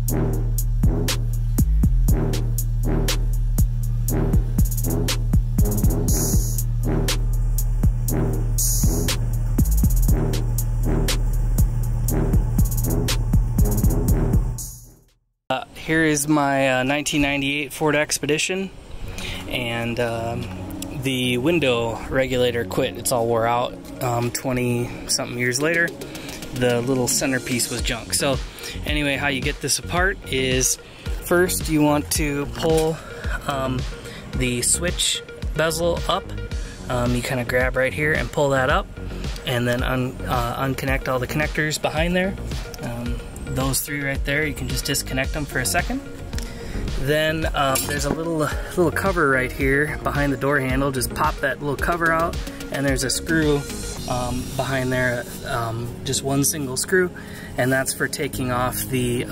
Here is my 1998 Ford Expedition, and the window regulator quit. It's all wore out. 20 something years later, the little centerpiece was junk. So anyway, how you get this apart is first you want to pull the switch bezel up. You kind of grab right here and pull that up, and then unconnect all the connectors behind there. Those three right there, you can just disconnect them for a second. Then there's a little cover right here behind the door handle. Just pop that little cover out, and there's a screw behind there, just one single screw, and that's for taking off the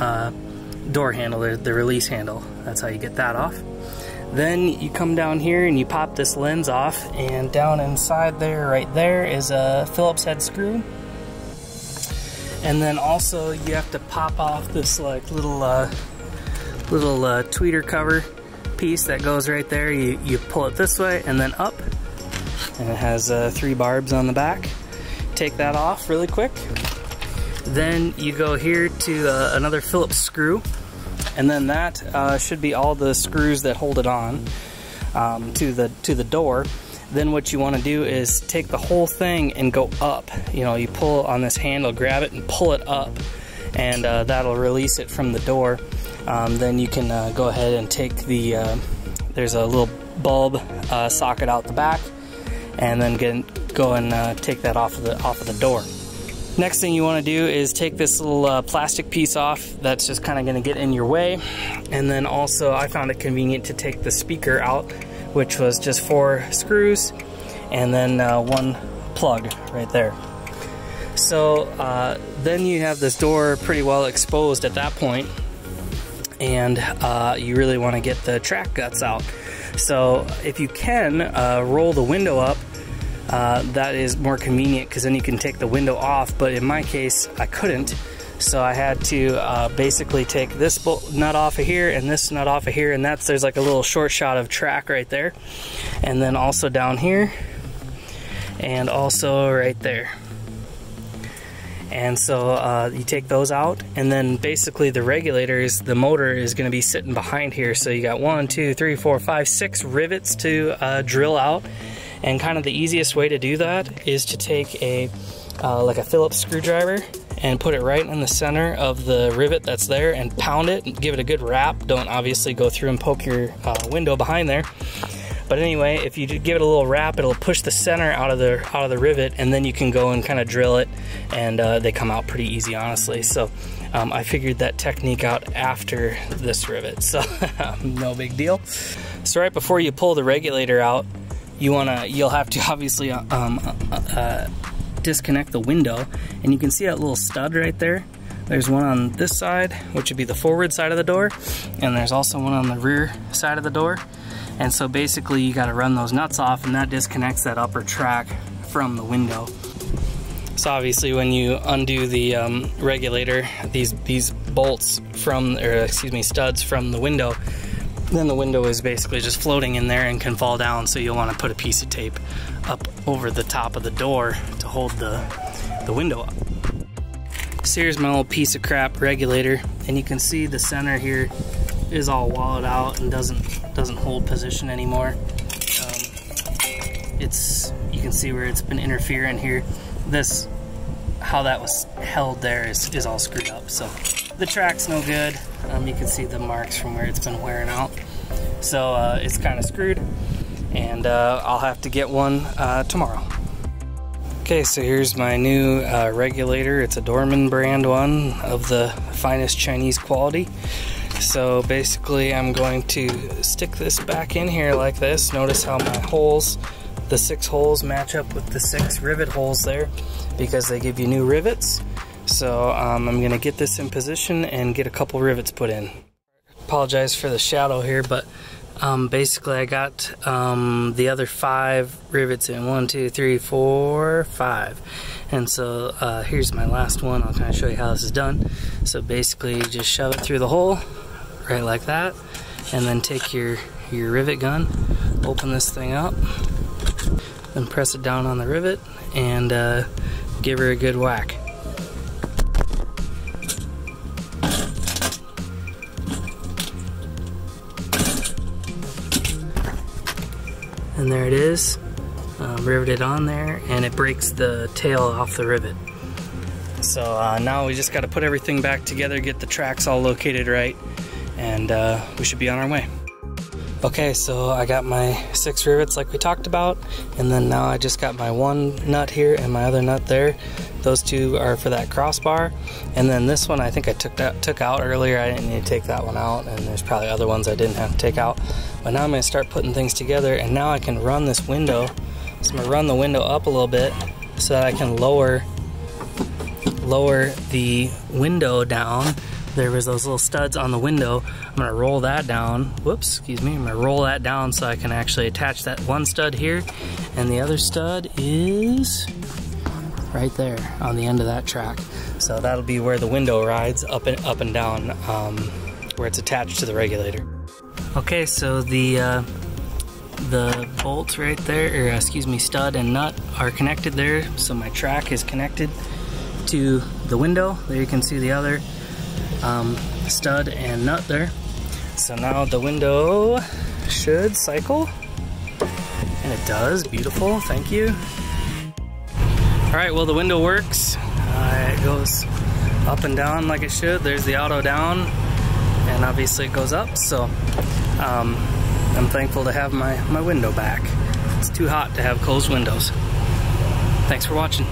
door handle, the release handle. That's how you get that off. Then you come down here and you pop this lens off, and down inside there, right there, is a Phillips head screw. And then also you have to pop off this like little tweeter cover piece that goes right there. You pull it this way and then up, and it has 3 barbs on the back. Take that off really quick. Then you go here to another Phillips screw, and then that should be all the screws that hold it on to the door. Then what you want to do is take the whole thing and go up. You know, you pull on this handle, grab it and pull it up, and that'll release it from the door. Then you can go ahead and take the, there's a little bulb socket out the back, and then go and take that off of the door. Next thing you want to do is take this little plastic piece off that's just kind of going to get in your way. And then also I found it convenient to take the speaker out, which was just 4 screws and then 1 plug right there. So then you have this door pretty well exposed at that point, and you really want to get the track guts out. So if you can roll the window up, that is more convenient, because then you can take the window off. But in my case I couldn't, so I had to basically take this nut off of here and this nut off of here, and there's like a little short shot of track right there, and then also down here and also right there. And so you take those out, and then basically the motor is going to be sitting behind here. So you got 1, 2, 3, 4, 5, 6 rivets to drill out. And kind of the easiest way to do that is to take like a Phillips screwdriver and put it right in the center of the rivet that's there and pound it and give it a good rap. Don't obviously go through and poke your window behind there. But anyway, if you give it a little rap, it'll push the center out of the rivet, and then you can go and kind of drill it, and they come out pretty easy, honestly. So I figured that technique out after this rivet, so no big deal. So right before you pull the regulator out, you'll have to obviously disconnect the window, and you can see that little stud right there. There's one on this side, which would be the forward side of the door, and there's also one on the rear side of the door. And so basically you got to run those nuts off, and that disconnects that upper track from the window. So obviously when you undo the regulator, these bolts studs from the window, then the window is basically just floating in there and can fall down, so you'll want to put a piece of tape up over the top of the door to hold the window up. So here's my little piece of crap regulator, and you can see the center here is all walled out and doesn't hold position anymore. You can see where it's been interfering here. How that was held there is all screwed up. So the track's no good. You can see the marks from where it's been wearing out. So it's kind of screwed, and I'll have to get one tomorrow. Okay, so here's my new regulator. It's a Dorman brand one of the finest Chinese quality. So basically I'm going to stick this back in here like this. Notice how my holes, the 6 holes, match up with the 6 rivet holes there, because they give you new rivets. So I'm going to get this in position and get a couple rivets put in. Apologize for the shadow here, but basically I got the other 5 rivets in. 1, 2, 3, 4, 5. And so here's my last one. I'll kind of show you how this is done. So basically you just shove it through the hole, right like that, and then take your rivet gun, open this thing up, then press it down on the rivet and give her a good whack. And there it is, riveted on there, and it breaks the tail off the rivet. So now we just got to put everything back together, get the tracks all located right, and we should be on our way. Okay, so I got my 6 rivets like we talked about, and then now I just got my one nut here and my other nut there. Those 2 are for that crossbar, and then this one I think I took out earlier. I didn't need to take that one out, and there's probably other ones I didn't have to take out. But now I'm going to start putting things together, and now I can run this window. So I'm going to run the window up a little bit so that I can lower the window down. There was those little studs on the window. I'm gonna roll that down. Whoops, excuse me. I'm gonna roll that down so I can actually attach that one stud here, and the other stud is right there on the end of that track. So that'll be where the window rides up and down, where it's attached to the regulator. Okay, so the bolts right there, or excuse me, stud and nut are connected there. So my track is connected to the window. There you can see the other stud and nut there. So now the window should cycle, and it does. Beautiful, thank you. Alright, well the window works. It goes up and down like it should. There's the auto down, and obviously it goes up, so I'm thankful to have my window back. It's too hot to have closed windows. Thanks for watching.